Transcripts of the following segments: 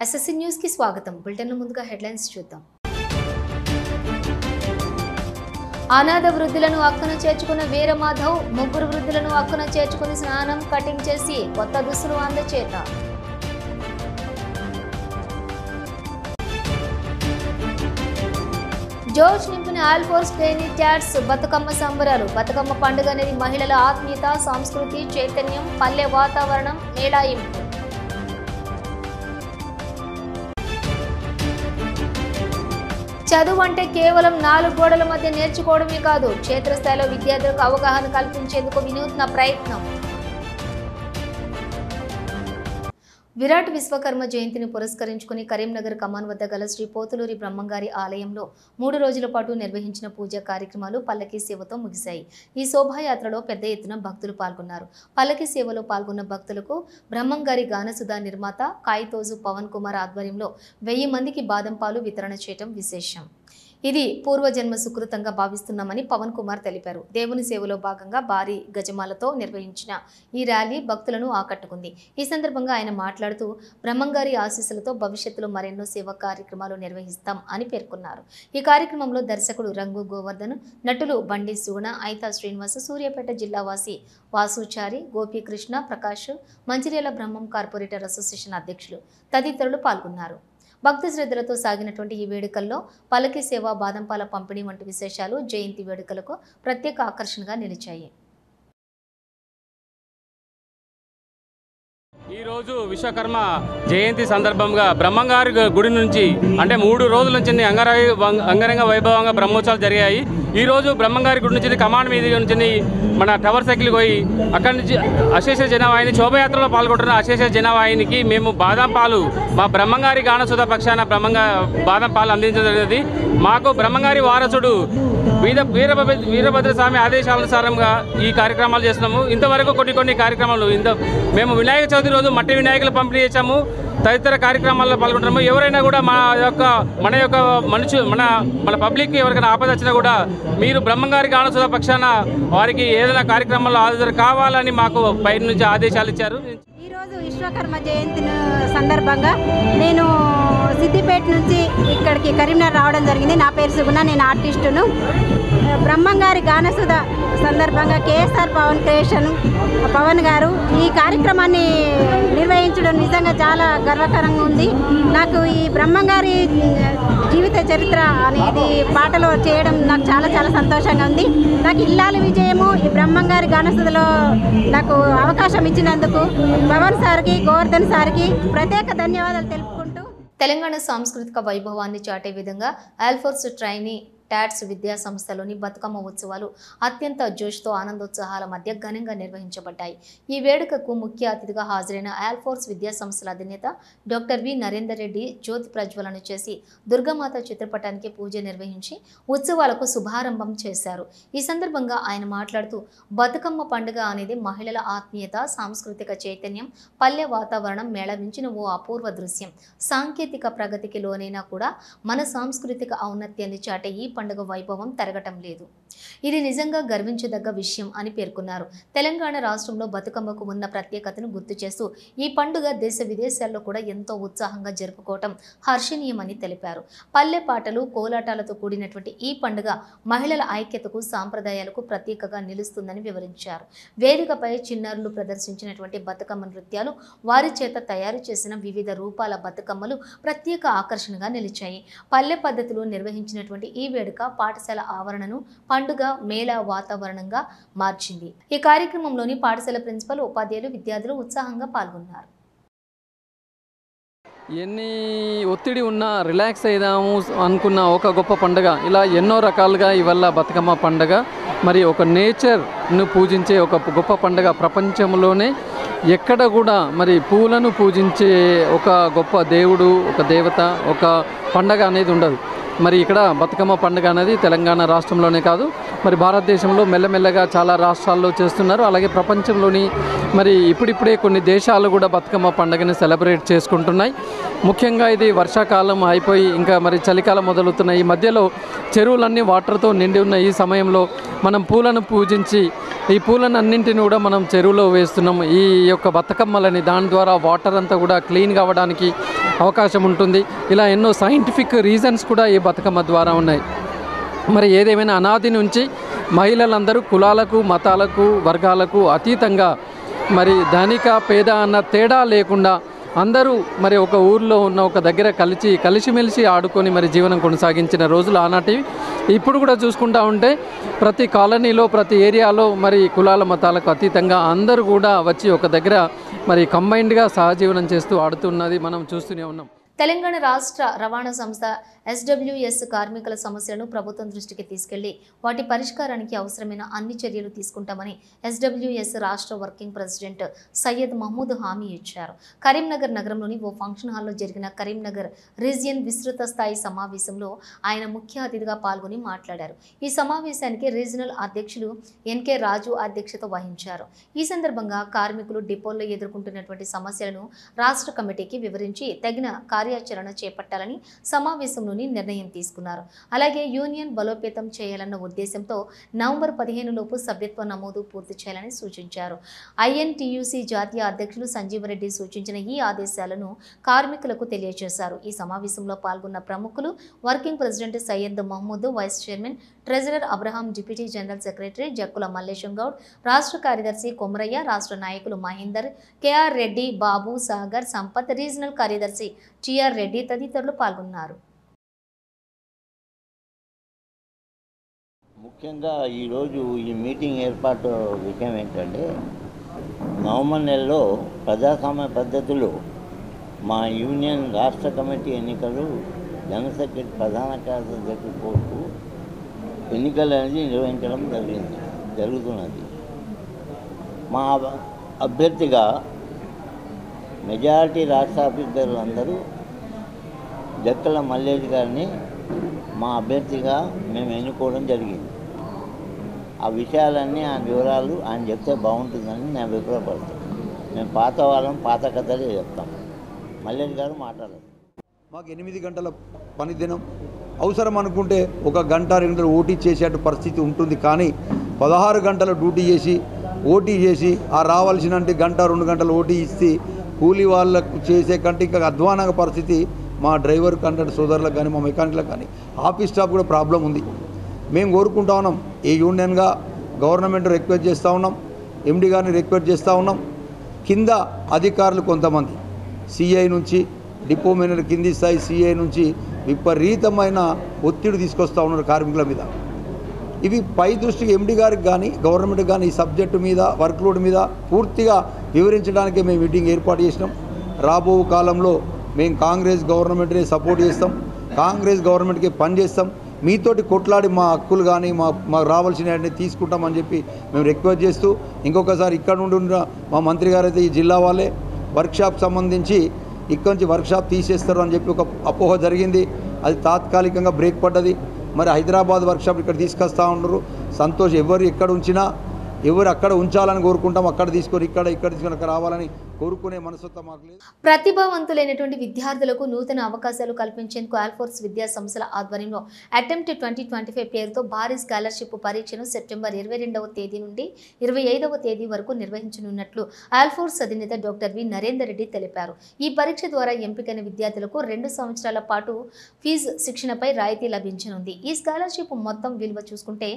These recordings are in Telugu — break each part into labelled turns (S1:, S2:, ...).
S1: ఎస్ఎస్సీ న్యూస్ కి స్వాగతం. బులెటిన్ ముందుగా హెడ్లైన్స్ చూద్దాం. అనాథ వృద్ధులను అక్కున చేర్చుకున్న వీరమాధవ్, ముగ్గురు వృద్ధులను అక్కున చేర్చుకుని స్నానం కటింగ్ చేసి కొత్త దుస్తులు అందచేత. జోష్ నింపిన ఆల్ ఫోర్స్ ట్రైనీ ట్యాట్స్ బతుకమ్మ సంబరాలు. బతుకమ్మ పండుగ అనేది మహిళల ఆత్మీయత, సంస్కృతి, చైతన్యం, పల్లె వాతావరణం, మేళాయింపు. చదువు అంటే కేవలం 4 గోడల మధ్య నేర్చుకోవడమే కాదు, క్షేత్రస్థాయిలో విద్యార్థులకు అవగాహన కల్పించేందుకు వినూత్న ప్రయత్నం. విరాట్ విశ్వకర్మ జయంతిని పురస్కరించుకుని కరీంనగర్ కమాన్ వద్ద గల శ్రీ పోతులూరి బ్రహ్మంగారి ఆలయంలో 3 రోజుల పాటు నిర్వహించిన పూజా కార్యక్రమాలు పల్లకీ సేవతో ముగిశాయి. ఈ శోభాయాత్రలో పెద్ద ఎత్తున భక్తులు పాల్గొన్నారు. పల్లకీ సేవలో పాల్గొన్న భక్తులకు బ్రహ్మంగారి గానసుధా నిర్మాత కాయితోజు పవన్ కుమార్ ఆధ్వర్యంలో 1000 మందికి బాదం పాలు వితరణ చేయడం విశేషం. ఇది పూర్వజన్మ సుకృతంగా భావిస్తున్నామని పవన్ కుమార్ తెలిపారు. దేవుని సేవలో భాగంగా భారీ గజమాలతో నిర్వహించిన ఈ ర్యాలీ భక్తులను ఆకట్టుకుంది. ఈ సందర్భంగా ఆయన మాట్లాడుతూ బ్రహ్మంగారి ఆశీస్సులతో భవిష్యత్తులో మరెన్నో సేవా కార్యక్రమాలు నిర్వహిస్తాం అని పేర్కొన్నారు. ఈ కార్యక్రమంలో దర్శకుడు రంగు గోవర్ధన్, నటులు బండి సుగుణ, ఐతా శ్రీనివాస్, సూర్యాపేట జిల్లావాసి వాసుచారి, గోపీకృష్ణ, ప్రకాష్, మంచిర్యాల బ్రహ్మం కార్పొరేటర్ అసోసియేషన్ అధ్యక్షులు తదితరులు పాల్గొన్నారు. భక్తి శ్రద్ధలతో సాగినటువంటి ఈ వేడుకల్లో పల్లకీ సేవ, బాదంపాల పంపిణీ వంటి విశేషాలు జయంతి వేడుకలకు ప్రత్యేక ఆకర్షణగా నిలిచాయి.
S2: ఈరోజు విశ్వకర్మ జయంతి సందర్భంగా బ్రహ్మంగారి గుడి నుంచి అంటే 3 రోజుల నుంచి అంగరంగ వైభవంగా బ్రహ్మోత్సవాలు జరిగాయి. ఈరోజు బ్రహ్మంగారి గుడి నుంచి కమాండ్ మీద నుంచి మన టవర్ సైకిల్ పోయి అక్కడి నుంచి అశేష జనవాహిని శోభయాత్రలో పాల్గొంటున్న అశేష జనవాహినికి మేము బాదం పాలు మా బ్రహ్మంగారి గానసుధ పక్షాన బాదం పాలు అందించడం జరిగింది. మాకు బ్రహ్మంగారి వారసుడు వీరభద్ర స్వామి ఆదేశానుసారంగా ఈ కార్యక్రమాలు చేస్తున్నాము. ఇంతవరకు కొన్ని కార్యక్రమాలు మేము వినాయక చవితి రోజు మట్టి వినాయకులు పంపిణీ చేశాము. తదితర కార్యక్రమాల్లో పాల్గొంటున్నాము. ఎవరైనా కూడా మన పబ్లిక్ ఎవరికైనా ఆపద వచ్చినా కూడా మీరు బ్రహ్మంగారి గానసుధ పక్షాన వారికి ఏదైనా కార్యక్రమాల్లో హాజరు కావాలని మాకు పై నుంచి ఆదేశాలు ఇచ్చారు.
S3: ఈరోజు విశ్వకర్మ జయంతి సందర్భంగా నేను సిద్దిపేట నుంచి ఇక్కడికి కరీంనగర్ రావడం జరిగింది. నా పేరు సుగుణ, నేను ఆర్టిస్టును. బ్రహ్మంగారి గానసుధ సందర్భంగా కేఎస్ఆర్ పవన్ క్రియేషన్ పవన్ గారు ఈ కార్యక్రమాన్ని నిర్వహించడం నిజంగా చాలా గర్వకరంగా ఉంది. నాకు ఈ బ్రహ్మంగారి జీవిత చరిత్ర అనేది పాటలో చేయడం నాకు చాలా చాలా సంతోషంగా ఉంది. నాకు ఇల్లాలి విజయము ఈ బ్రహ్మంగారి గానసుధలో నాకు అవకాశం ఇచ్చినందుకు పవన్ సార్కి, గోవర్ధన్ సార్కి ప్రత్యేక ధన్యవాదాలు తెలుపుకుంటూ
S1: తెలంగాణ సాంస్కృతిక వైభవాన్ని చాటే విధంగా ఆల్ ఫోర్స్ ట్రైనీ ట్యాట్స్ విద్యా సంస్థలోని బతుకమ్మ ఉత్సవాలు అత్యంత జోష్తో ఆనందోత్సాహాల మధ్య ఘనంగా నిర్వహించబడ్డాయి. ఈ వేడుకకు ముఖ్య అతిథిగా హాజరైన ఆల్ ఫోర్స్ విద్యా సంస్థల అధినేత డాక్టర్ వి నరేందర్ రెడ్డి జ్యోతి ప్రజ్వలన చేసి దుర్గామాత చిత్రపటానికి పూజ నిర్వహించి ఉత్సవాలకు శుభారంభం చేశారు. ఈ సందర్భంగా ఆయన మాట్లాడుతూ బతుకమ్మ పండుగ అనేది మహిళల ఆత్మీయత, సాంస్కృతిక చైతన్యం, పల్లె వాతావరణం మేళవించిన ఓ అపూర్వ దృశ్యం. సాంకేతిక ప్రగతికి లోనైనా కూడా మన సాంస్కృతిక ఔన్నత్యాన్ని చాటే ఈ పండుగ వైభవం తరగటం లేదు. ఇది నిజంగా గర్వించదగ్గ విషయం అని పేర్కొన్నారు. తెలంగాణ రాష్ట్రంలో బతుకమ్మకు ఉన్న ప్రత్యేకతను గుర్తు చేస్తూ ఈ పండుగ దేశ విదేశాల్లో కూడా ఎంతో ఉత్సాహంగా జరుపుకోవటం హర్షణీయమని తెలిపారు. పల్లె పాటలు, కోలాటాలతో కూడినటువంటి ఈ పండుగ మహిళల ఐక్యతకు, సాంప్రదాయాలకు ప్రత్యేకగా నిలుస్తుందని వివరించారు. వేదికపై చిన్నారులు ప్రదర్శించినటువంటి బతుకమ్మ నృత్యాలు, వారి చేత తయారు చేసిన వివిధ రూపాల బతుకమ్మలు ప్రత్యేక ఆకర్షణగా నిలిచాయి. పల్లె పద్ధతిలో నిర్వహించినటువంటి ఈ వేడుక పాఠశాల ఆవరణను పండుగ మేళా వాతావరణంగా మార్చింది. ఈ కార్యక్రమంలోని పాఠశాల ప్రిన్సిపల్, ఉపాధ్యాయులు, విద్యార్థులు ఉత్సాహంగా పాల్గొన్నారు.
S4: ఎన్ని ఒత్తిడి ఉన్నా రిలాక్స్ అయిదాము అనుకున్న ఒక గొప్ప పండుగ, ఇలా ఎన్నో రకాలుగా ఇవల్ల బతుకమ్మ పండుగ మరి ఒక నేచర్ను పూజించే ఒక గొప్ప పండుగ. ప్రపంచంలోనే ఎక్కడ కూడా మరి పూలను పూజించే ఒక గొప్ప దేవుడు, ఒక దేవత, ఒక పండగ అనేది ఉండదు. మరి ఇక్కడ బతుకమ్మ పండుగ అనేది తెలంగాణ రాష్ట్రంలోనే కాదు, మరి భారతదేశంలో మెల్లమెల్లగా చాలా రాష్ట్రాల్లో చేస్తున్నారు. అలాగే ప్రపంచంలోని మరి ఇప్పుడిప్పుడే కొన్ని దేశాలు కూడా బతుకమ్మ పండుగని సెలబ్రేట్ చేసుకుంటున్నాయి. ముఖ్యంగా ఇది వర్షాకాలం అయిపోయి ఇంకా మరి చలికాలం మొదలవుతున్న ఈ మధ్యలో చెరువులన్నీ వాటర్తో నిండి ఉన్న ఈ సమయంలో మనం పూలను పూజించి ఈ పూలను అన్నింటిని కూడా మనం చెరువులో వేస్తున్నాం. ఈ యొక్క బతుకమ్మలని దాని ద్వారా వాటర్ అంతా కూడా క్లీన్ కావడానికి అవకాశం ఉంటుంది. ఇలా ఎన్నో సైంటిఫిక్ రీజన్స్ కూడా ఈ బతుకమ్మ ద్వారా ఉన్నాయి. మరి ఏదేమైనా అనాది నుంచి మహిళలందరూ కులాలకు, మతాలకు, వర్గాలకు అతీతంగా మరి ధనిక పేద అన్న తేడా లేకుండా అందరూ మరి ఒక ఊర్లో ఉన్న ఒక దగ్గర కలిసిమెలిసి ఆడుకొని మరి జీవనం కొనసాగించిన రోజులు ఆనాటివి. ఇప్పుడు కూడా చూసుకుంటా ఉంటే ప్రతి కాలనీలో, ప్రతి ఏరియాలో మరి కులాల మతాలకు అతీతంగా అందరూ కూడా వచ్చి ఒక దగ్గర మరి కంబైన్డ్గా సహజీవనం చేస్తూ ఆడుతున్నది మనం చూస్తూనే ఉన్నాం.
S1: తెలంగాణ రాష్ట్ర రవాణా సంస్థ SWS కార్మికుల సమస్యలను ప్రభుత్వం దృష్టికి తీసుకెళ్లి వాటి పరిష్కారానికి అవసరమైన అన్ని చర్యలు తీసుకుంటామని SWS రాష్ట్ర వర్కింగ్ ప్రెసిడెంట్ సయ్యద్ మహమూద్ హామీ ఇచ్చారు. కరీంనగర్ నగరంలోని ఓ ఫంక్షన్ హాల్లో జరిగిన కరీంనగర్ రీజియన్ విస్తృత స్థాయి సమావేశంలో ఆయన ముఖ్య అతిథిగా పాల్గొని మాట్లాడారు. ఈ సమావేశానికి రీజనల్ అధ్యక్షులు NK రాజు అధ్యక్షత వహించారు. ఈ సందర్భంగా కార్మికులు డిపోల్లో ఎదుర్కొంటున్నటువంటి సమస్యలను రాష్ట్ర కమిటీకి వివరించి తగిన కార్యాచరణ చేపట్టాలని సమావేశంలోని నిర్ణయం తీసుకున్నారు. అలాగే యూనియన్ బలోపేతం చేయాలన్న ఉద్దేశంతో నవంబర్ 15 లోపు సభ్యత్వ నమోదు పూర్తి చేయాలని సూచించారు. INTUC జాతీయ అధ్యక్షులు సంజీవరెడ్డి సూచించిన ఈ ఆదేశాలను కార్మికులకు తెలియజేశారు. ఈ సమావేశంలో పాల్గొన్న ప్రముఖులు working president Syed Mahmood, vice chairman treasurer Abraham, deputy general secretary Jakkula Mallesham Goud, రాష్ట్ర కార్యదర్శి కొమరయ్య, రాష్ట్ర నాయకులు మహేందర్, KR రెడ్డి, బాబు, సాగర్, సంపత్, రీజనల్ కార్యదర్శి TR రెడ్డి తదితరులు పాల్గొన్నారు.
S5: ముఖ్యంగా ఈరోజు ఈ మీటింగ్ ఏర్పాటు విషయం ఏంటంటే, నవంబర్ నెలలో ప్రజాస్వామ్య పద్ధతిలో మా యూనియన్ రాష్ట్ర కమిటీ ఎన్నికలు జనరల్ సెక్రటరీ, ప్రధాన కార్యదర్శి పోస్టు ఎన్నికలు అనేది నిర్వహించడం జరుగుతున్నది. మా అభ్యర్థిగా మెజారిటీ రాష్ట్ర అభ్యర్థులు అందరూ జక్కల మల్లేష్ గారిని మా అభ్యర్థిగా మేము ఎన్నుకోవడం జరిగింది. ఆ విషయాలన్నీ, ఆ వివరాలు ఆయన చెప్తే బాగుంటుందని నేను అభిప్రాయపడతాను. మేము పాత వాళ్ళం, పాత కథలే చెప్తాం. మల్లేష్ గారు మాట్లాడారు.
S6: మాకు 8 గంటల పని దినం అవసరం అనుకుంటే 1 గంట 2 గంటలు ఓటీ చేసేట పరిస్థితి ఉంటుంది. కానీ 16 గంటల డ్యూటీ చేసి ఓటీ చేసి ఆ రావాల్సిన గంట 2 గంటలు ఓటీ ఇస్తే కూలీ వాళ్ళకు చేసే కంటే ఇంకా అధ్వానంగా పరిస్థితి మా డ్రైవర్ కండక్టర్ సోదరులకు కానీ, మా మెకానిక్లకు కానీ, ఆఫీస్ స్టాఫ్ కూడా ప్రాబ్లం ఉంది. మేము కోరుకుంటా ఉన్నాం, ఏ యూనియన్గా గవర్నమెంట్ రిక్వెస్ట్ చేస్తూ ఉన్నాం, MD గారిని రిక్వెస్ట్ చేస్తూ ఉన్నాం. కింద అధికారులు కొంతమంది CI నుంచి, డిపో మేనేజర్ కింది స్థాయి CI నుంచి విపరీతమైన ఒత్తిడి తీసుకొస్తూ ఉన్నారు కార్మికుల మీద. ఇవి పై దృష్టికి MD గారికి కానీ, గవర్నమెంట్కి కానీ ఈ సబ్జెక్టు మీద, వర్క్లోడ్ మీద పూర్తిగా వివరించడానికే మేము మీటింగ్ ఏర్పాటు చేసినాం. రాబో కాలంలో మేము కాంగ్రెస్ గవర్నమెంట్ని సపోర్ట్ చేస్తాం, కాంగ్రెస్ గవర్నమెంట్కి పనిచేస్తాం. మీతోటి కొట్లాడి మా హక్కులు కానీ మాకు రావాల్సిన తీసుకుంటామని చెప్పి మేము రిక్వెస్ట్ చేస్తూ, ఇంకొకసారి ఇక్కడ నుండి ఉన్న మా మంత్రి గారు అయితే ఈ జిల్లా వాళ్ళే వర్క్షాప్ సంబంధించి ఇక్కడ నుంచి వర్క్షాప్ తీసేస్తారు అని చెప్పి ఒక అపోహ జరిగింది. అది తాత్కాలికంగా బ్రేక్ పడ్డది. మరి హైదరాబాద్ వర్క్షాప్ ఇక్కడ తీసుకొస్తూ ఉన్నారు. సంతోష్. ఎవరు ఎక్కడ ఉంచినా, ఎవరు అక్కడ ఉంచాలని కోరుకుంటాం, అక్కడ తీసుకొని ఇక్కడ తీసుకొని అక్కడ రావాలని కోరుకునే మనస్తత్వం మాకు లేదు.
S1: ప్రతిభావంతులైనటువంటి విద్యార్థులకు నూతన అవకాశాలు కల్పించేందుకు ఆల్ఫోర్స్ విద్యా సంస్థల ఆధ్వర్యంలో అటెంప్ట్ 2025 పేరుతో భారీ స్కాలర్షిప్ పరీక్షను సెప్టెంబర్ 22వ తేదీ నుండి 25వ తేదీ వరకు నిర్వహించనున్నట్లు ఆల్ఫోర్స్ అధినేత డాక్టర్ వి నరేందర్ రెడ్డి తెలిపారు. ఈ పరీక్ష ద్వారా ఎంపికైన విద్యార్థులకు 2 సంవత్సరాల పాటు ఫీజు శిక్షణపై రాయితీ లభించనుంది. ఈ స్కాలర్షిప్ మొత్తం విలువ చూసుకుంటే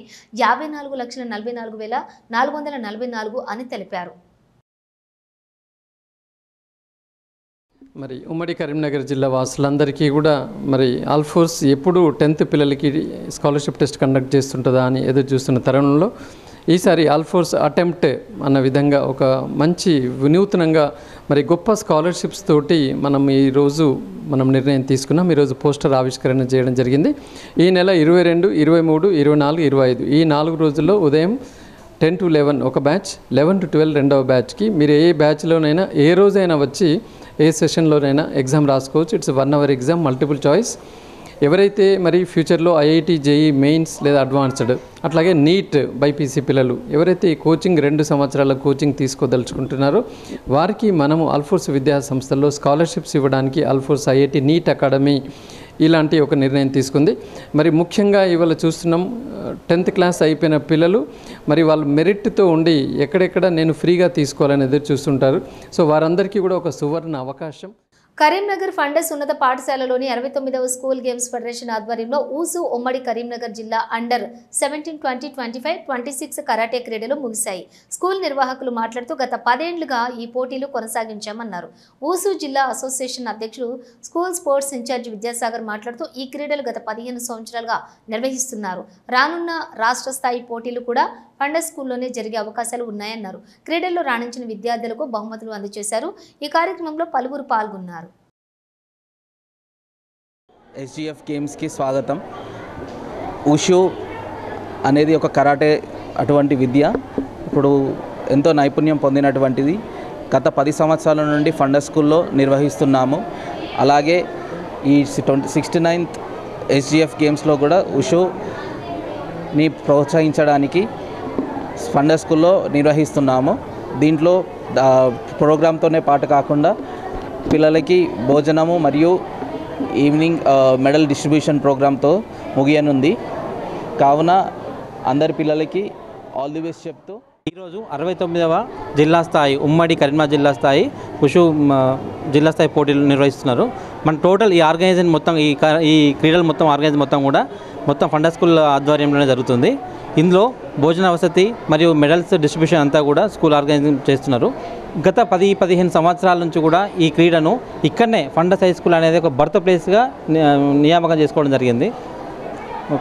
S1: 54,44,444 అని తెలిపారు.
S4: మరి ఉమ్మడి కరీంనగర్ జిల్లా వాసులందరికీ కూడా మరి ఆల్ఫోర్స్ ఎప్పుడు 10th పిల్లలకి స్కాలర్షిప్ టెస్ట్ కండక్ట్ చేస్తుంటుందా అని ఎదురు చూస్తున్న తరుణంలో ఈసారి ఆల్ఫోర్స్ అటెంప్ట్ అన్న విధంగా ఒక మంచి వినూత్నంగా మరి గొప్ప స్కాలర్షిప్స్ తోటి ఈరోజు నిర్ణయం తీసుకున్నాం. ఈరోజు పోస్టర్ ఆవిష్కరణ చేయడం జరిగింది. ఈ నెల 22, 23, 24, 25 ఈ 4 రోజుల్లో ఉదయం 10 to 11 ఒక బ్యాచ్, 11 to 12 రెండవ బ్యాచ్కి మీరు ఏ బ్యాచ్లోనైనా ఏ రోజైనా వచ్చి ఏ సెషన్లోనైనా ఎగ్జామ్ రాసుకోవచ్చు. It's 1 hour exam, multiple choice. ఎవరైతే మరి ఫ్యూచర్లో IIT, JEE మెయిన్స్ లేదా అడ్వాన్స్డ్, అట్లాగే నీట్, బైపీసీ పిల్లలు ఎవరైతే ఈ కోచింగ్ 2 సంవత్సరాల కోచింగ్ తీసుకోదలుచుకుంటున్నారో వారికి మనము ఆల్ఫోర్స్ విద్యా సంస్థల్లో స్కాలర్షిప్స్ ఇవ్వడానికి ఆల్ఫోర్స్ IIT నీట్ అకాడమీ ఇలాంటి ఒక నిర్ణయం తీసుకుంది. మరి ముఖ్యంగా ఇవాళ చూస్తున్నాం 10th క్లాస్ అయిపోయిన పిల్లలు మరి వాళ్ళు మెరిట్తో ఉండి ఎక్కడెక్కడ నేను ఫ్రీగా తీసుకోవాలని ఎదురు చూస్తుంటారు. సో వారందరికీ కూడా ఒక సువర్ణ అవకాశం.
S1: కరీంనగర్ ఫండస్ ఉన్నత పాఠశాలలోని 69వ స్కూల్ గేమ్స్ ఫెడరేషన్ ఆధ్వర్యంలో ఊసు ఉమ్మడి కరీంనగర్ జిల్లా అండర్ 17, 20, 25, 26 కరాటే క్రీడలు ముగిశాయి. స్కూల్ నిర్వాహకులు మాట్లాడుతూ గత 10 ఏళ్లుగా ఈ పోటీలు కొనసాగించామన్నారు. ఊసు జిల్లా అసోసియేషన్ అధ్యక్షులు స్కూల్ స్పోర్ట్స్ ఇన్ఛార్జ్ విద్యాసాగర్ మాట్లాడుతూ ఈ క్రీడలు గత 15 సంవత్సరాలుగా నిర్వహిస్తున్నారు. రానున్న రాష్ట్ర స్థాయి పోటీలు కూడా ఫండస్ స్కూల్లోనే జరిగే అవకాశాలు ఉన్నాయన్నారు. క్రీడల్లో రాణించిన విద్యార్థులకు బహుమతులు అందజేశారు. ఈ కార్యక్రమంలో పలువురు పాల్గొన్నారు.
S7: SGF గేమ్స్కి స్వాగతం. ఉషు అనేది ఒక కరాటే అటువంటి విద్య, ఇప్పుడు ఎంతో నైపుణ్యం పొందినటువంటిది. గత 10 సంవత్సరాల నుండి ఫండస్ స్కూల్లో నిర్వహిస్తున్నాము. అలాగే ఈ 69th SGF గేమ్స్లో కూడా ఉషుని ప్రోత్సహించడానికి ఫండస్ స్కూల్లో నిర్వహిస్తున్నాము. దీంట్లో ప్రోగ్రామ్తోనే పాటు కాకుండా పిల్లలకి భోజనము మరియు ఈవినింగ్ మెడల్ డిస్ట్రిబ్యూషన్ ప్రోగ్రామ్తో ముగియనుంది. కావున అందరి పిల్లలకి ఆల్ ది బెస్ట్ చెప్తూ
S8: ఈరోజు 69వ జిల్లా స్థాయి ఉమ్మడి కరీంనగర్ జిల్లా స్థాయి ఉషు జిల్లా స్థాయి పోటీలు నిర్వహిస్తున్నారు. మన టోటల్ ఈ ఆర్గనైజేషన్ మొత్తం ఈ క్రీడలు మొత్తం ఆర్గనైజేషన్ మొత్తం కూడా మొత్తం ఫండస్ స్కూల్ ఆధ్వర్యంలోనే జరుగుతుంది. ఇందులో భోజన వసతి మరియు మెడల్స్ డిస్ట్రిబ్యూషన్ అంతా కూడా స్కూల్ ఆర్గనైజింగ్ చేస్తున్నారు. గత 10-15 సంవత్సరాల నుంచి కూడా ఈ క్రీడను ఇక్కడనే ఫండస్ హై స్కూల్ అనేది ఒక బర్త్ ప్లేస్గా నియామకం చేసుకోవడం జరిగింది.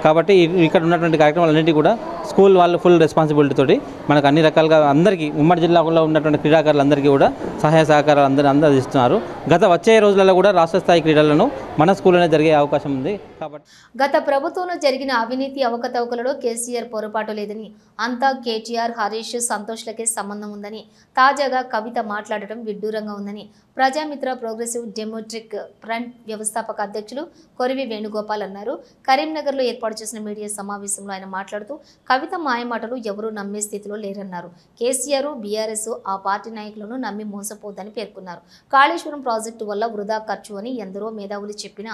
S8: కాబట్టి ఇక్కడ ఉన్నటువంటి కార్యక్రమాలన్నింటినీ కూడా స్కూల్ వాళ్ళు ఫుల్ రెస్పాన్సిబిలిటీ తోటి మనకు అన్ని రకాలుగా అందరికీ ఉమ్మడి జిల్లాలో ఉన్నటువంటి క్రీడాకారులందరికీ కూడా సహాయ సహకారాలు అందిస్తున్నారు. వచ్చే రోజులలో కూడా రాష్ట్ర స్థాయి క్రీడలను మన స్కూల్లోనే జరిగే అవకాశం ఉంది. కాబట్టి
S1: గత ప్రభుత్వంలో జరిగిన అవినీతి అవకతవకలలో కేసీఆర్ పొరపాటు లేదని, అంతా కేటీఆర్, హరీష్, సంతోష్లకే సంబంధం ఉందని తాజాగా కవిత మాట్లాడటం విడ్డూరంగా ఉందని ప్రజామిత్ర ప్రోగ్రెసివ్ డెమోక్రటిక్ ఫ్రంట్ వ్యవస్థాపక అధ్యక్షులు కొరివి వేణుగోపాల్ అన్నారు. కరీంనగర్లో ఏర్పాటు చేసిన మీడియా సమావేశంలో ఆయన మాట్లాడుతూ కవిత మాయమాటలు ఎవరూ నమ్మే స్థితిలో లేరన్నారు. కేసీఆర్, బీఆర్ఎస్ ఆ పార్టీ నాయకులను నమ్మి మోసపోద్దని పేర్కొన్నారు. కాళేశ్వరం ప్రాజెక్టు వల్ల వృధా ఖర్చు అని ఎందరో మేధావులు చెప్పినా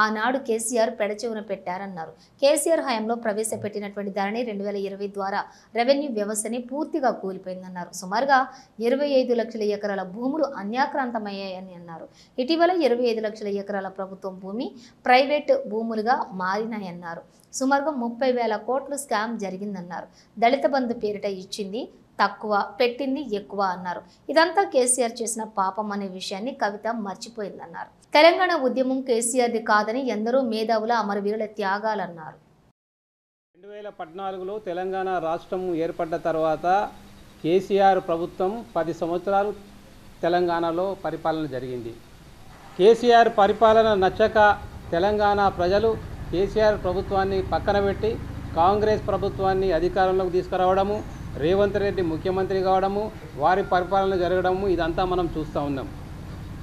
S1: ఆనాడు కేసీఆర్ పెడచెవున పెట్టారన్నారు. కేసీఆర్ హయాంలో ప్రవేశపెట్టినటువంటి ధరణి 2020 ద్వారా రెవెన్యూ వ్యవస్థని పూర్తిగా కూలిపోయిందన్నారు. సుమారుగా 25 లక్షల ఎకరాల భూములు అన్యాక్రాంతమయ్యాయని అన్నారు. ఇటీవల 25 లక్షల ఎకరాల ప్రభుత్వం భూమి ప్రైవేట్ భూములుగా మారినాయన్నారు. సుమారుగా 30,000 కోట్లు స్కామ్ జరిగిందన్నారు. దళిత బంధు పేరిట ఇచ్చింది తక్కువ, పెట్టింది ఎక్కువ అన్నారు. ఇదంతా కేసీఆర్ చేసిన పాపం అనే విషయాన్ని కవిత మర్చిపోయిందన్నారు. తెలంగాణ ఉద్యమం కేసీఆర్ది కాదని ఎందరో మేధావుల అమరవీరుల త్యాగాలన్నారు.
S9: 2014లో తెలంగాణ రాష్ట్రం ఏర్పడ్డ తర్వాత కేసీఆర్ ప్రభుత్వం 10 సంవత్సరాలు తెలంగాణలో పరిపాలన జరిగింది. కేసీఆర్ పరిపాలన నచ్చక తెలంగాణ ప్రజలు కేసీఆర్ ప్రభుత్వాన్ని పక్కన పెట్టి కాంగ్రెస్ ప్రభుత్వాన్ని అధికారంలోకి తీసుకురావడము, రేవంత్ రెడ్డి ముఖ్యమంత్రి కావడము, వారి పరిపాలన జరగడము ఇదంతా మనం చూస్తూ ఉన్నాం.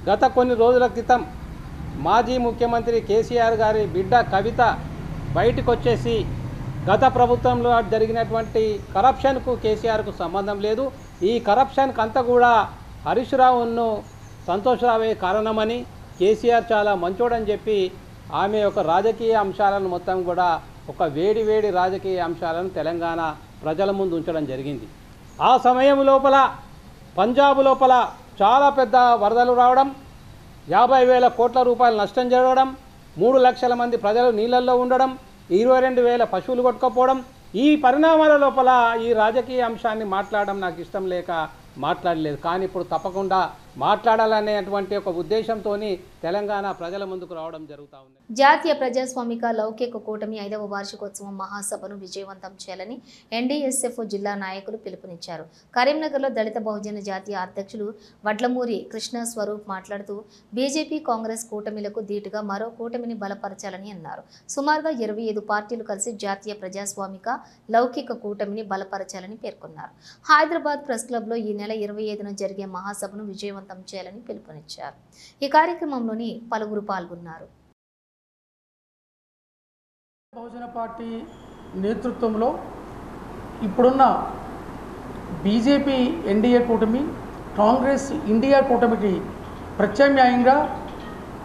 S9: గత కొన్ని రోజుల క్రితం మాజీ ముఖ్యమంత్రి కేసీఆర్ గారి బిడ్డ కవిత బయటకు వచ్చేసి గత ప్రభుత్వంలో జరిగినటువంటి కరప్షన్కు కేసీఆర్కు సంబంధం లేదు, ఈ కరప్షన్కి అంతా కూడా హరీష్ రావును సంతోష్ రావే కారణమని, కేసీఆర్ చాలా మంచోడని చెప్పి ఆమె యొక్క రాజకీయ అంశాలను మొత్తం కూడా ఒక వేడి రాజకీయ అంశాలను తెలంగాణ ప్రజల ముందు ఉంచడం జరిగింది. ఆ సమయం లోపల పంజాబ్ లోపల చాలా పెద్ద వరదలు రావడం, 50,000 కోట్ల రూపాయల నష్టం జరగడం, 3 లక్షల మంది ప్రజలు నీళ్ళల్లో ఉండడం, 22,000 పశువులు కొట్టుకపోవడం, ఈ పరిణామాల లోపల ఈ రాజకీయ అంశాన్ని మాట్లాడడం నాకు ఇష్టం లేక మాట్లాడలేదు. కానీ ఇప్పుడు తప్పకుండా మాట్లాడాలనేటువంటి ఒక ఉద్దేశంతో తెలంగాణ ప్రజల ముందుకు రావడం జరుగుతూ ఉంది.
S1: జాతీయ ప్రజాస్వామిక లౌకిక కూటమి 5వ వార్షికోత్సవం మహాసభను విజయవంతం చేయాలని ఎన్డీఎస్ఎఫ్ జిల్లా నాయకులు పిలుపునిచ్చారు. కరీంనగర్లో దళిత బహుజన జాతీయ అధ్యక్షులు వడ్లమూరి కృష్ణ స్వరూప్ మాట్లాడుతూ బీజేపీ కాంగ్రెస్ కూటమిలకు ధీటుగా మరో కూటమిని బలపరచాలని అన్నారు. సుమారుగా 25 పార్టీలు కలిసి జాతీయ ప్రజాస్వామిక లౌకిక కూటమిని బలపరచాలని పేర్కొన్నారు. హైదరాబాద్ ప్రెస్ క్లబ్లో ఈ నెల 25న జరిగే మహాసభను విజయవంతం చేయాలని పిలుపునిచ్చారు. ఈ కార్యక్రమంలోని పలువురు పాల్గొన్నారు.
S10: బహుజన పార్టీ నేతృత్వంలో ఇప్పుడున్న బీజేపీ ఎన్డీఏ కూటమి, కాంగ్రెస్ ఇండియా కూటమికి ప్రత్యామ్నాయంగా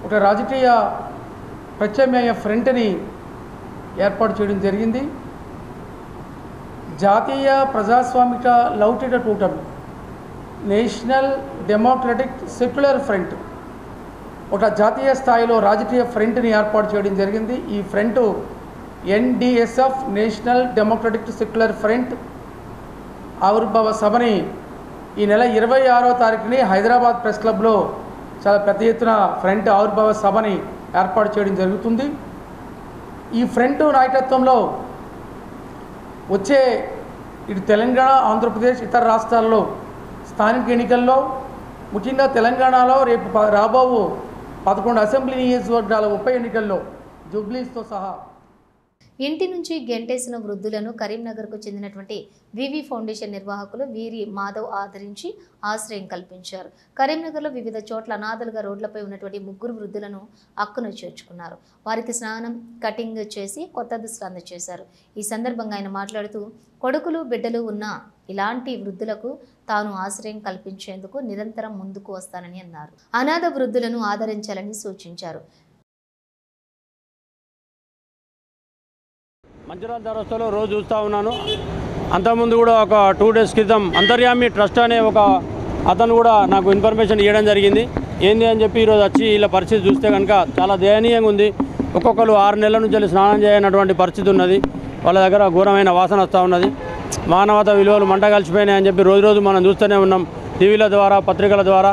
S10: ఒక రాజకీయ ప్రత్యామ్నాయ ఫ్రంట్ని ఏర్పాటు చేయడం జరిగింది. జాతీయ ప్రజాస్వామిక లౌకిక కూటమి, నేషనల్ డెమోక్రటిక్ సెక్యులర్ ఫ్రంట్ ఒక జాతీయ స్థాయిలో రాజకీయ ఫ్రంట్ని ఏర్పాటు చేయడం జరిగింది. ఈ front NDSF national democratic secular front ఆవిర్భావ సభని ఈ నెల 26వ తారీఖుని హైదరాబాద్ ప్రెస్ క్లబ్లో చాలా పెద్ద ఎత్తున ఫ్రంట్ ఆవిర్భావ సభని ఏర్పాటు చేయడం జరుగుతుంది. ఈ ఫ్రంట్ నాయకత్వంలో వచ్చే ఇటు తెలంగాణ, ఆంధ్రప్రదేశ్, ఇతర రాష్ట్రాల్లో స్థానిక ఎన్నికల్లో ముఖ్యంగా తెలంగాణలో రేపు రాబో 11 అసెంబ్లీ నియోజకవర్గాల ఉప ఎన్నికల్లో జూబ్లీస్తో సహా
S1: ఇంటి నుంచి గెంటేసిన వృద్ధులను కరీంనగర్కు చెందినటువంటి వివి ఫౌండేషన్ నిర్వాహకులు వీరి మాధవ్ ఆదరించి ఆశ్రయం కల్పించారు. కరీంనగర్లో వివిధ చోట్ల అనాథలుగా రోడ్లపై ఉన్నటువంటి 3 వృద్ధులను అక్కున చేర్చుకున్నారు. వారికి స్నానం, కటింగ్ చేసి కొత్త దుస్తులు అందజేశారు. ఈ సందర్భంగా ఆయన మాట్లాడుతూ కొడుకులు, బిడ్డలు ఉన్న ఇలాంటి వృద్ధులకు తాను ఆశ్రయం కల్పించేందుకు నిరంతరం ముందుకు వస్తానని అన్నారు. అనాథ వృద్ధులను ఆదరించాలని సూచించారు.
S2: మంచిర్యాల చౌరస్తాలో రోజు చూస్తూ ఉన్నాను. అంతకుముందు కూడా ఒక 2 days క్రితం అంతర్యామి ట్రస్ట్ అనే ఒక అతను కూడా నాకు ఇన్ఫర్మేషన్ ఇవ్వడం జరిగింది. ఏంది అని చెప్పి ఈరోజు వచ్చి వీళ్ళ పరిస్థితి చూస్తే కనుక చాలా దయనీయంగా ఉంది. ఒక్కొక్కరు 6 నెలల నుంచి వెళ్ళి స్నానం చేయనటువంటి పరిస్థితి ఉన్నది. వాళ్ళ దగ్గర ఘోరమైన వాసన వస్తూ ఉన్నది. మానవత విలువలు మంట కలిసిపోయినాయి అని చెప్పి రోజు మనం చూస్తూనే ఉన్నాం టీవీల ద్వారా, పత్రికల ద్వారా.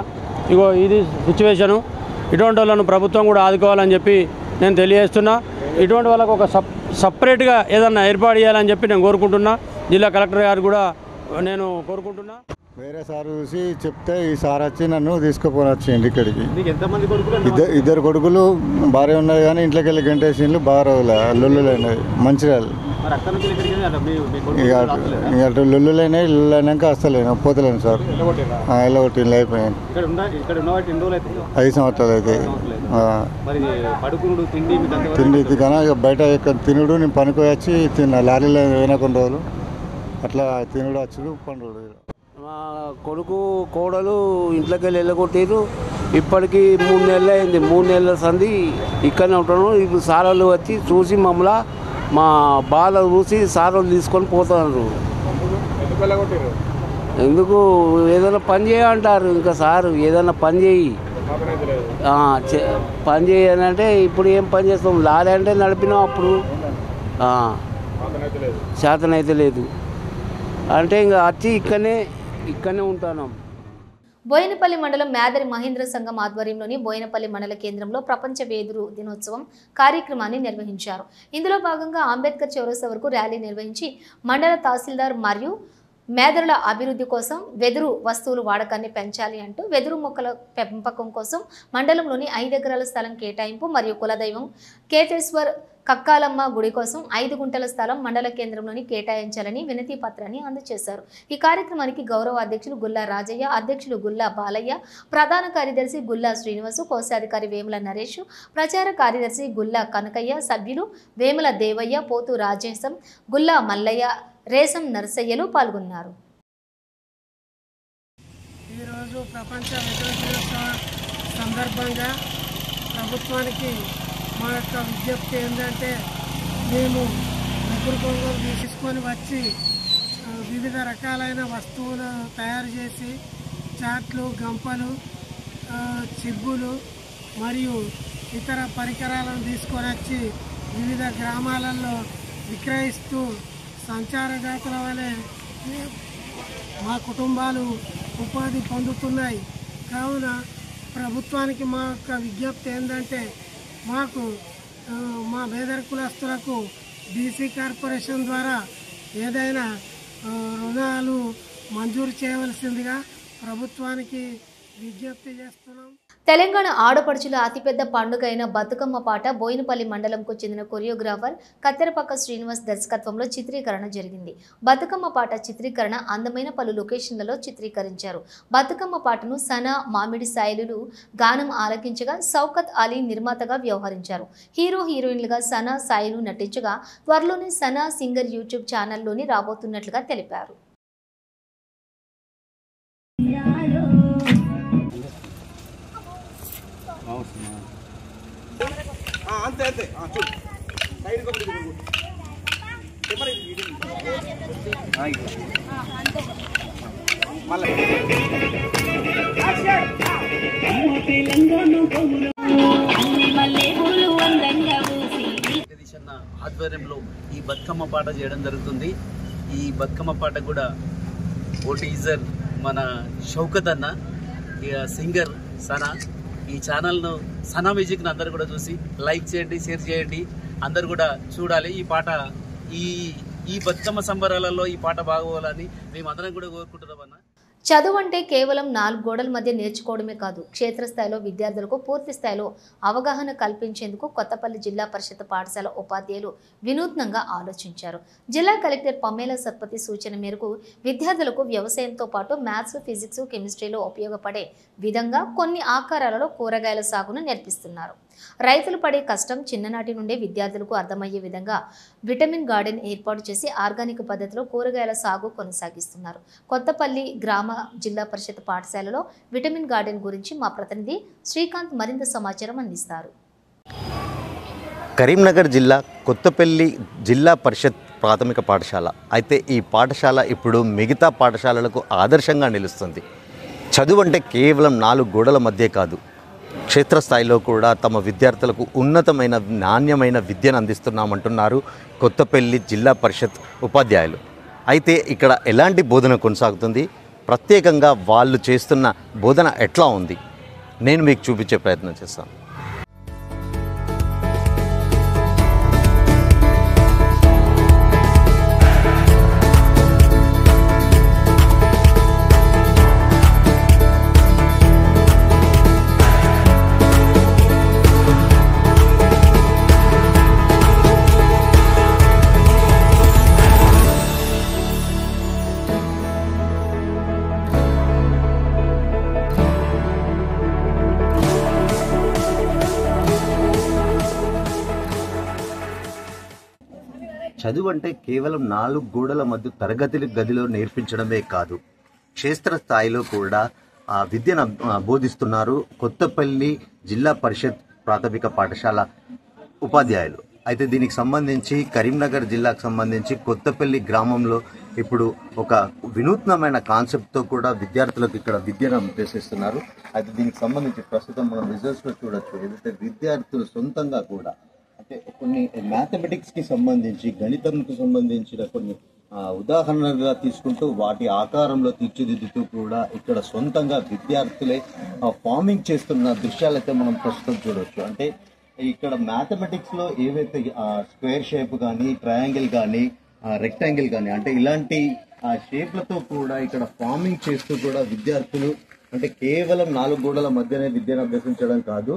S2: ఇగో ఇది సిచ్యువేషను. ఇటువంటి వాళ్ళను ప్రభుత్వం కూడా ఆదుకోవాలని చెప్పి నేను తెలియజేస్తున్నా. ఇటువంటి వాళ్ళకు ఒక సపరేట్గా ఏదన్నా ఏర్పాటు చేయాలని చెప్పి నేను కోరుకుంటున్నా. జిల్లా కలెక్టర్ గారు కూడా నేను కోరుకుంటున్నా.
S11: వేరే సార్ చూసి చెప్తే ఈ సార్ వచ్చి నన్ను తీసుకుపోనొచ్చింది ఇక్కడికి. ఇద్దరు కొడుకులు భార్య ఉన్నది కానీ ఇంట్లోకి వెళ్ళి గంటేసిండ్లు బాగా రోజులు లొల్లులైనవి. మంచిర్యాల ఇక అటు లొల్లులైనాయి. లొల్లులైనాక వస్తలేను, పోతలేను సార్. వెళ్ళగొట్టిండ్లు అయిపోయాను. 5 సంవత్సరాలు అయితే తిండి కానీ ఇక బయట తినుడు నేను పనికి వచ్చి తిన్నా. లారీలో పోయినా కొన్ని రోజులు అట్లా తినుడు వచ్చుడు పండుడు.
S12: మా కొడుకు కోడలు ఇంట్లోకి వెళ్ళి వెళ్ళగొట్టారు. ఇప్పటికి 3 నెలలు అయింది. 3 నెలల సంది ఇక్కడనే ఉంటాను. ఇప్పుడు సారోళ్ళు వచ్చి చూసి మమ్మల్ని మా బాధ చూసి సారోళ్ళు తీసుకొని పోతున్నారు. ఎందుకు ఏదైనా పని చేయంటారు. ఇంకా సారు ఏదైనా పని చేయి, పని చేయనంటే ఇప్పుడు ఏం పని చేస్తాం. లారీ అంటే నడిపినాం, అప్పుడు శాతనైతే లేదు అంటే ఇంకా వచ్చి ఇక్కడనే ఉంటున్నాం.
S1: బోయినపల్లి మండలం మేదరి మహేంద్ర సంఘం ఆధ్వర్యంలోని బోయినపల్లి మండల కేంద్రంలో ప్రపంచ వెదురు దినోత్సవం కార్యక్రమాన్ని నిర్వహించారు. ఇందులో భాగంగా అంబేద్కర్ చౌరస్తా వరకు ర్యాలీ నిర్వహించి మండల తహసీల్దార్ మరియు మేదరుల అభివృద్ధి కోసం వెదురు వస్తువులు వాడకాన్ని పెంచాలి అంటూ వెదురు మొక్కల పెంపకం కోసం మండలంలోని 5 ఎకరాల స్థలం కేటాయింపు మరియు కులదైవం కేతేశ్వర్ కక్కాలమ్మ గుడి కోసం 5 గుంటల స్థలం మండల కేంద్రంలోని కేటాయించాలని వినతి పత్రాన్ని అందజేశారు. ఈ కార్యక్రమానికి గౌరవ అధ్యక్షులు గుల్లా రాజయ్య, అధ్యక్షులు గుల్లా బాలయ్య, ప్రధాన కార్యదర్శి గుల్లా శ్రీనివాసు, కోశాధికారి వేముల నరేష్, ప్రచార కార్యదర్శి గుల్లా కనకయ్య, సభ్యులు వేముల దేవయ్య, పోతు రాజేశం, గుల్లా మల్లయ్య, రేసం నర్సయ్యలు పాల్గొన్నారు.
S13: ఈరోజు ప్రపంచ వెదురు దినోత్సవం సందర్భంగా ప్రభుత్వానికి మా యొక్క విజ్ఞప్తి ఏంటంటే, మేము వెదురు కొంగలు తీసుకొని వచ్చి వివిధ రకాలైన వస్తువులను తయారు చేసి చాట్లు, గంపలు, చిబ్బులు మరియు ఇతర పరికరాలను తీసుకొని వచ్చి వివిధ గ్రామాలలో విక్రయిస్తూ సంచారదాతల వలె మా కుటుంబాలు ఉపాధి పొందుతున్నాయి. కావున ప్రభుత్వానికి మా యొక్క విజ్ఞప్తి ఏంటంటే, మాకు మా పేద కులస్తులకు బీసీ కార్పొరేషన్ ద్వారా ఏదైనా రుణాలు మంజూరు చేయవలసిందిగా ప్రభుత్వానికి విజ్ఞప్తి చేస్తున్నాం.
S1: తెలంగాణ ఆడపడుచుల అతిపెద్ద పండుగ అయిన బతుకమ్మ పాట బోయినపల్లి మండలంకు చెందిన కొరియోగ్రాఫర్ కత్తెరపక్క శ్రీనివాస్ దర్శకత్వంలో చిత్రీకరణ జరిగింది. బతుకమ్మ పాట చిత్రీకరణ అందమైన పలు లొకేషన్లలో చిత్రీకరించారు. బతుకమ్మ పాటను సనా మామిడి సాయిలు గానం ఆలకించగా సౌకత్ అలీ నిర్మాతగా వ్యవహరించారు. హీరో హీరోయిన్లుగా సనా సాయిలు నటించగా త్వరలోనే సనా సింగర్ యూట్యూబ్ ఛానల్లోని రాబోతున్నట్లుగా తెలిపారు.
S14: అంతే అంతే ఆధ్వర్యంలో ఈ బతుకమ్మ పాట చేయడం జరుగుతుంది. ఈ బతుకమ్మ పాట కూడా ఓ టీజర్ మన షౌకత్ అన్న, సింగర్ సనా. ఈ ఛానల్ను సనా మ్యూజిక్ని అందరూ కూడా చూసి లైక్ చేయండి, షేర్ చేయండి, అందరు కూడా చూడాలి. ఈ పాట ఈ బతుకమ్మ సంబరాలలో ఈ పాట బాగోవాలని మేమందరం కూడా కోరుకుంటున్నామన్నా.
S1: చదువు అంటే కేవలం 4 గోడల మధ్య నేర్చుకోవడమే కాదు, క్షేత్రస్థాయిలో విద్యార్థులకు పూర్తి స్థాయిలో అవగాహన కల్పించేందుకు కొత్తపల్లి జిల్లా పరిషత్ పాఠశాల ఉపాధ్యాయులు వినూత్నంగా ఆలోచించారు. జిల్లా కలెక్టర్ పమేలా సత్పతి సూచన మేరకు విద్యార్థులకు వ్యవసాయంతో పాటు మ్యాథ్స్, ఫిజిక్స్, కెమిస్ట్రీలో ఉపయోగపడే విధంగా కొన్ని ఆకారాలలో కూరగాయల సాగును నేర్పిస్తున్నారు. రైతులు పడే కష్టం చిన్ననాటి నుండే విద్యార్థులకు అర్థమయ్యే విధంగా విటమిన్ గార్డెన్ ఏర్పాటు చేసి ఆర్గానిక్ పద్ధతిలో కూరగాయల సాగు కొనసాగిస్తున్నారు. కొత్తపల్లి గ్రామ జిల్లా పరిషత్ పాఠశాలలో విటమిన్ గార్డెన్ గురించి మా ప్రతినిధి శ్రీకాంత్ మరింత సమాచారం అందిస్తారు.
S15: కరీంనగర్ జిల్లా కొత్తపల్లి జిల్లా పరిషత్ ప్రాథమిక పాఠశాల అయితే ఈ పాఠశాల ఇప్పుడు మిగతా పాఠశాలలకు ఆదర్శంగా నిలుస్తుంది. చదువు అంటే కేవలం 4 గోడల మధ్య కాదు, క్షేత్రస్థాయిలో కూడా తమ విద్యార్థులకు ఉన్నతమైన నాణ్యమైన విద్యను అందిస్తున్నామంటున్నారు కొత్తపల్లి జిల్లా పరిషత్ ఉపాధ్యాయులు. అయితే ఇక్కడ ఎలాంటి బోధన కొనసాగుతుంది, ప్రత్యేకంగా వాళ్ళు చేస్తున్న బోధన ఎట్లా ఉంది, నేను మీకు చూపించే ప్రయత్నం చేస్తాను. చదువు అంటే కేవలం 4 గోడల మధ్య తరగతి గదిలో నేర్పించడమే కాదు, క్షేత్రస్థాయిలో కూడా విద్యను బోధిస్తున్నారు కొత్తపల్లి జిల్లా పరిషత్ ప్రాథమిక పాఠశాల ఉపాధ్యాయులు. అయితే దీనికి సంబంధించి కరీంనగర్ జిల్లాకు సంబంధించి కొత్తపల్లి గ్రామంలో ఇప్పుడు ఒక వినూత్నమైన కాన్సెప్ట్తో కూడా విద్యార్థులకు ఇక్కడ విద్యను అభ్యసిస్తున్నారు. అయితే దీనికి సంబంధించి ప్రస్తుతం మనం రిజల్ట్స్లో చూడొచ్చు, ఏదైతే విద్యార్థులు సొంతంగా కూడా అంటే కొన్ని మ్యాథమెటిక్స్కి సంబంధించి గణితంకు సంబంధించిన కొన్ని ఉదాహరణలుగా తీసుకుంటూ వాటి ఆకారంలో తీర్చిదిద్దుతూ కూడా ఇక్కడ సొంతంగా విద్యార్థులే ఫార్మింగ్ చేస్తున్న దృశ్యాలైతే మనం ప్రస్తుతం చూడవచ్చు. అంటే ఇక్కడ మ్యాథమెటిక్స్లో ఏవైతే స్క్వేర్ షేప్ కానీ, ట్రయాంగిల్ కానీ, రెక్టాంగిల్ కానీ అంటే ఇలాంటి షేప్లతో కూడా ఇక్కడ ఫార్మింగ్ చేస్తూ కూడా విద్యార్థులు అంటే కేవలం 4 గోడల మధ్యనే విద్యను అభ్యసించడం కాదు,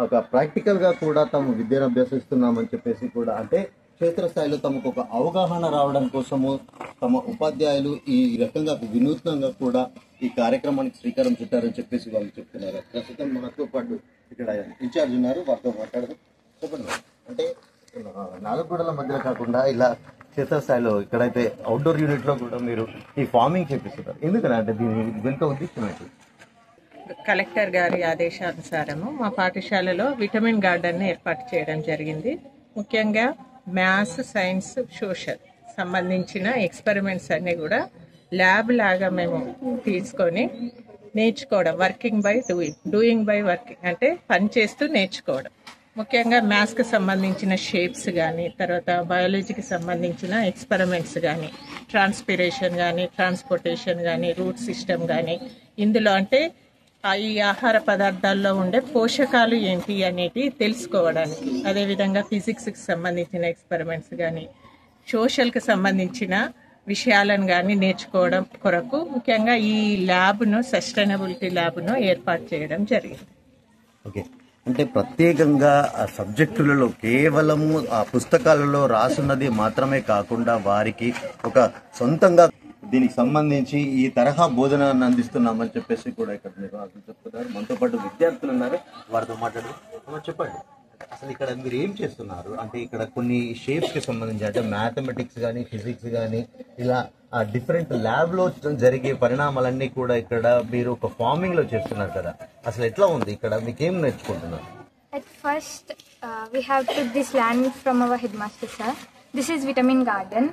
S15: ఒక ప్రాక్టికల్గా కూడా తాము విద్యను అభ్యసిస్తున్నామని చెప్పేసి కూడా అంటే క్షేత్రస్థాయిలో తమకు ఒక అవగాహన రావడం కోసము తమ ఉపాధ్యాయులు ఈ రకంగా వినూత్నంగా కూడా ఈ కార్యక్రమానికి శ్రీకారం చుట్టారని చెప్పేసి వాళ్ళు చెప్తున్నారు. ప్రస్తుతం మనతో పాటు ఇక్కడ ఇన్ఛార్జ్ ఉన్నారు, వారితో మాట్లాడదాం. చెప్పండి, అంటే 4 గోడల మధ్యలో కాకుండా ఇలా క్షేత్రస్థాయిలో ఇక్కడైతే అవుట్డోర్ యూనిట్లో కూడా మీరు ఈ ఫార్మింగ్ చేపిస్తున్నారు, ఎందుకని అంటే దీని వెనుక ఉద్దేశం ఏంటి?
S16: కలెక్టర్ గారి ఆదేశానుసారము మా పాఠశాలలో విటమిన్ గార్డెన్ని ఏర్పాటు చేయడం జరిగింది. ముఖ్యంగా మ్యాథ్స్, సైన్స్, సోషల్ సంబంధించిన ఎక్స్పెరిమెంట్స్ అన్నీ కూడా ల్యాబ్ లాగా మేము తీసుకొని నేర్చుకోవడం, working by doing by working అంటే పని చేస్తూ నేర్చుకోవడం. ముఖ్యంగా మ్యాథ్స్కి సంబంధించిన షేప్స్ కానీ, తర్వాత బయాలజీకి సంబంధించిన ఎక్స్పెరిమెంట్స్ కానీ, ట్రాన్స్పిరేషన్ కానీ, ట్రాన్స్పోర్టేషన్ కానీ, రూట్ సిస్టమ్ కానీ, ఇందులో అంటే ఈ ఆహార పదార్థాల్లో ఉండే పోషకాలు ఏంటి అనేటి తెలుసుకోవడానికి, అదేవిధంగా ఫిజిక్స్కి సంబంధించిన ఎక్స్పెరిమెంట్స్ కానీ, సోషల్కి సంబంధించిన విషయాలను కానీ నేర్చుకోవడం కొరకు ముఖ్యంగా ఈ ల్యాబ్ను, సస్టైనబిలిటీ ల్యాబ్ను ఏర్పాటు చేయడం జరిగింది.
S15: ఓకే, అంటే ప్రత్యేకంగా ఆ సబ్జెక్టులలో కేవలము ఆ పుస్తకాలలో రాసున్నది మాత్రమే కాకుండా వారికి ఒక సొంతంగా దీనికి సంబంధించి ఈ తరహా బోధనను అందిస్తున్నామని చెప్పేసి కూడా ఇక్కడ నిర్వాహకులు చెప్తున్నారు. మనతో పాటు విద్యార్థులు ఉన్నారు, వారితో మాట్లాడు. చెప్పండి, అసలు ఇక్కడ మీరు ఏం చేస్తున్నారు? అంటే ఇక్కడ కొన్ని షేప్స్కి సంబంధించి అంటే మ్యాథమెటిక్స్ కానీ, ఫిజిక్స్ కానీ ఇలా డిఫరెంట్ ల్యాబ్లో జరిగే పరిణామాలన్నీ కూడా ఇక్కడ మీరు ఒక ఫార్మింగ్లో చేస్తున్నారు కదా, అసలు ఎట్లా ఉంది ఇక్కడ, మీకు ఏం నేర్చుకుంటున్నారు?
S17: At first, we have took this land from our headmaster sir. This is vitamin garden.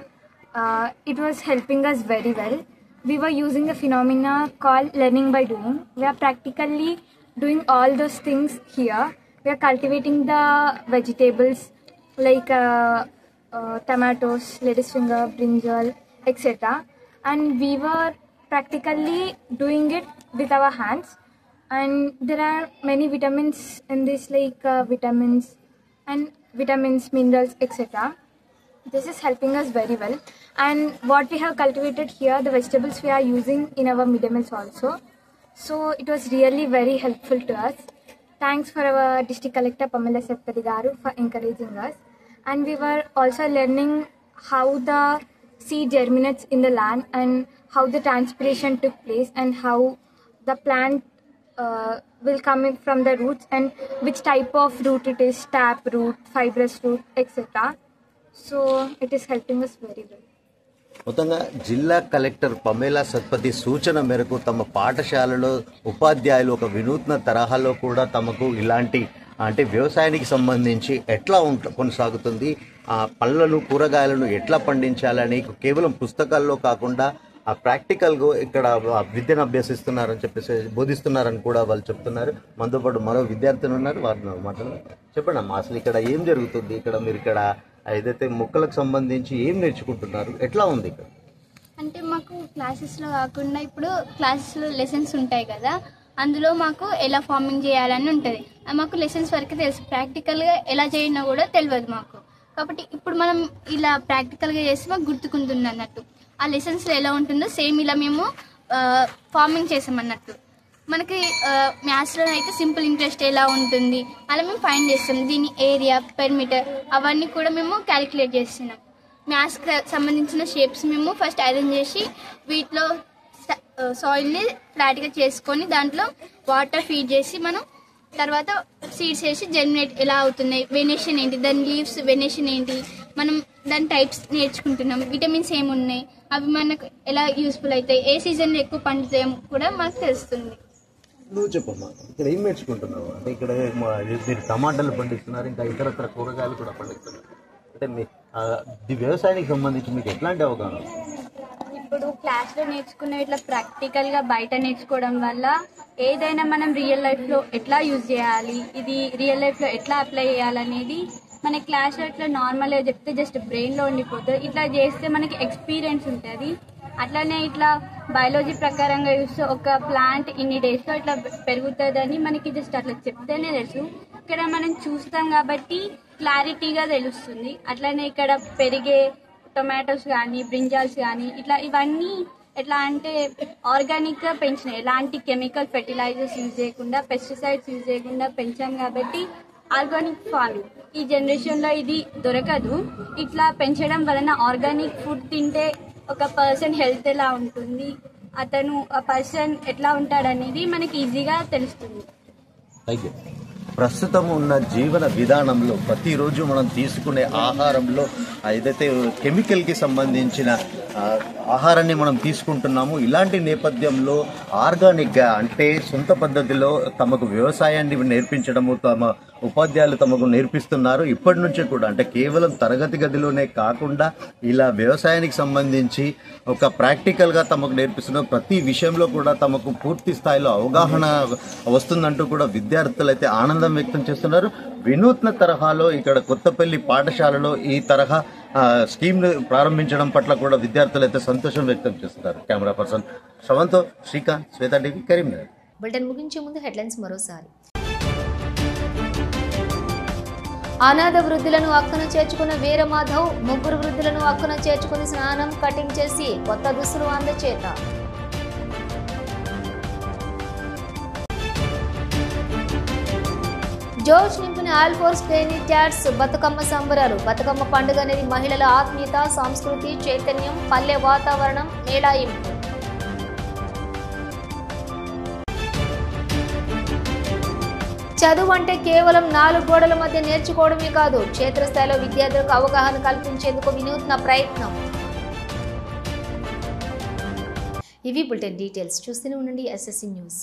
S17: It was helping us very well. We were using a phenomena called learning by doing. We are practically doing all those things here. We are cultivating the vegetables like tomatoes, lettuce finger, brinjal, etc. And we were practically doing it with our hands. And there are many vitamins in this, like vitamins, minerals, etc. This is helping us very well. And what we have cultivated here, the vegetables we are using in our midday meals also. So it was really very helpful to us. Thanks for our district collector Pamela Seppadi garu for encouraging us. And we were also learning how the seed germinates in the land and how the transpiration took place and how the plant will come in from the roots and which type of root it is, tap root, fibrous root, etc. So it is helping us very well.
S15: మొత్తంగా జిల్లా కలెక్టర్ పమేలా సత్పతి సూచన మేరకు తమ పాఠశాలలో ఉపాధ్యాయులు ఒక వినూత్న తరహాలో కూడా తమకు ఇలాంటి అంటే వ్యవసాయానికి సంబంధించి ఎట్లా కొనసాగుతుంది, పళ్ళను కూరగాయలను ఎట్లా పండించాలని కేవలం పుస్తకాల్లో కాకుండా ఆ ప్రాక్టికల్గా ఇక్కడ విద్యను అభ్యసిస్తున్నారని చెప్పేసి బోధిస్తున్నారని కూడా వాళ్ళు చెప్తున్నారు. మనతో పాటు మరో విద్యార్థులు ఉన్నారు, వారిని మాట్లాడారు. చెప్పండి అమ్మా, అసలు ఇక్కడ ఏం జరుగుతుంది? ఇక్కడ మీరు ఇక్కడ ఏదైతే మొక్కలకు సంబంధించి ఏం నేర్చుకుంటున్నారు, ఎట్లా ఉంది ఇక్కడ?
S18: అంటే మాకు క్లాసెస్లో కాకుండా ఇప్పుడు క్లాసెస్లో లెసన్స్ ఉంటాయి కదా, అందులో మాకు ఎలా ఫార్మింగ్ చేయాలని ఉంటుంది. మాకు లెసన్స్ వరకు తెలుసు, ప్రాక్టికల్గా ఎలా చేయనో కూడా తెలియదు మాకు. కాబట్టి ఇప్పుడు మనం ఇలా ప్రాక్టికల్గా చేసి మాకు గుర్తుకుంటుంది అన్నట్టు. ఆ లెసన్స్లో ఎలా ఉంటుందో సేమ్ ఇలా మేము ఫార్మింగ్ చేసామన్నట్టు. మనకి మ్యాథ్స్లో అయితే సింపుల్ ఇంట్రెస్ట్ ఎలా ఉంటుంది అలా మేము ఫైండ్ చేస్తాం. దీని ఏరియా, పెరిమీటర్ అవన్నీ కూడా మేము క్యాలిక్యులేట్ చేస్తున్నాం. మ్యాథ్స్కి సంబంధించిన షేప్స్ మేము ఫస్ట్ అరేంజ్ చేసి వీటిలో సాయిల్ని ఫ్లాట్గా చేసుకొని దాంట్లో వాటర్ ఫీడ్ చేసి మనం తర్వాత సీడ్స్ వేసి జర్మినేట్ ఎలా అవుతున్నాయి, వెనేషన్ ఏంటి, దాని లీవ్స్ వెనేషన్ ఏంటి, మనం దాని టైప్స్ నేర్చుకుంటున్నాం. విటమిన్స్ ఏమున్నాయి, అవి మనకు ఎలా యూస్ఫుల్ అవుతాయి, ఏ సీజన్లో ఎక్కువ పండుతాయి కూడా మనకు తెలుస్తుంది.
S15: నువ్వు చెప్పమ్మా, ఇక్కడ ఏం నేర్చుకుంటున్నావు? అంటే ఇక్కడ మీరు టమాటాలు పండిస్తున్నారు, ఇంకా ఇతరత్ర కూరగాయలు కూడా పండిస్తున్నారు. అంటే మీ వ్యవసాయానికి సంబంధించి మీకు ఎట్లాంటి అవగాహన?
S18: ఇప్పుడు క్లాస్లో నేర్చుకునే ఇట్లా ప్రాక్టికల్గా బయట నేర్చుకోవడం వల్ల ఏదైనా మనం రియల్ లైఫ్లో ఎట్లా యూజ్ చేయాలి, ఇది రియల్ లైఫ్లో ఎట్లా అప్లై చేయాలనేది మన క్లాస్లో ఇట్లా నార్మల్గా చెప్తే జస్ట్ బ్రెయిన్లో ఉండిపోతుంది. ఇట్లా చేస్తే మనకి ఎక్స్పీరియన్స్ ఉంటుంది. అట్లానే ఇట్లా బయాలజీ ప్రకారంగా చూస్తే ఒక ప్లాంట్ ఇన్ని డేస్లో ఇట్లా పెరుగుతుందని మనకి జస్ట్ అట్లా చెప్తేనే తెలుసు. ఇక్కడ మనం చూస్తాం కాబట్టి క్లారిటీగా తెలుస్తుంది. అట్లానే ఇక్కడ పెరిగే టొమాటోస్ కానీ బ్రింజాల్స్ కానీ ఇట్లా ఇవన్నీ ఎట్లా అంటే ఆర్గానిక్గా పెంచినాయి, ఎలాంటి కెమికల్ ఫెర్టిలైజర్స్ యూజ్ చేయకుండా, పెస్టిసైడ్స్ యూజ్ చేయకుండా పెంచాం కాబట్టి ఆర్గానిక్ ఫార్మింగ్ ఈ జనరేషన్లో ఇది దొరకదు. ఇట్లా పెంచడం వలన ఆర్గానిక్ ఫుడ్ తింటే ఒక పర్సన్ హెల్త్ ఎలా ఉంటుంది, అతను ఆ పర్సన్ ఎట్లా ఉంటాడనేది మనకి ఈజీగా తెలుస్తుంది.
S15: ప్రస్తుతం ఉన్న జీవన విధానంలో ప్రతిరోజు మనం తీసుకునే ఆహారంలో ఏదైతే కెమికల్కి సంబంధించిన ఆహారాన్ని మనం తీసుకుంటున్నాము. ఇలాంటి నేపథ్యంలో ఆర్గానిక్గా అంటే సొంత పద్ధతిలో తమకు వ్యవసాయాన్ని నేర్పించడము తమ ఉపాధ్యాయులు తమకు నేర్పిస్తున్నారు. ఇప్పటి నుంచి కూడా అంటే కేవలం తరగతి గదిలోనే కాకుండా ఇలా వ్యవసాయానికి సంబంధించి ఒక ప్రాక్టికల్గా తమకు నేర్పిస్తున్న ప్రతి విషయంలో కూడా తమకు పూర్తి స్థాయిలో అవగాహన వస్తుందంటూ కూడా విద్యార్థులు అయితే ఆనందం వ్యక్తం చేస్తున్నారు. వినూత్న తరహాలో ఇక్కడ కొత్తపల్లి పాఠశాలలో ఈ తరహా స్కీమ్ ప్రారంభించడం పట్ల కూడా విద్యార్థులు అయితే సంతోషం వ్యక్తం చేస్తున్నారు. కెమెరా పర్సన్ శ్రవంతో శ్రీకాంత్, శ్వేత టీవీ, కరీంనగర్.
S1: బులెటిన్ ముగించే ముందు హెడ్లైన్స్ మరోసారి. అనాథ వృద్ధులను అక్కన చేర్చుకున్న వీరమాధవ్, ముగ్గురు వృద్ధులను అక్కన చేర్చుకుని స్నానం, కటింగ్ చేసి కొత్త దుస్తులు అందచేత. జోష్ నింపిన ఆల్ఫోర్స్ ట్రైనీ ట్యాట్స్ బతుకమ్మ సంబరాలు. బతుకమ్మ పండుగ అనేది మహిళల ఆత్మీయత, సంస్కృతి, చైతన్యం, పల్లె వాతావరణం, మేళాయింపు. చదువు అంటే కేవలం 4 గోడల మధ్య నేర్చుకోవడమే కాదు, క్షేత్రస్థాయిలో విద్యార్థులకు అవగాహన కల్పించేందుకు వినూత్న ప్రయత్నం. ఇవి బులెటిన్ డీటెయిల్స్. చూస్తూనే ఉండండి SSC న్యూస్.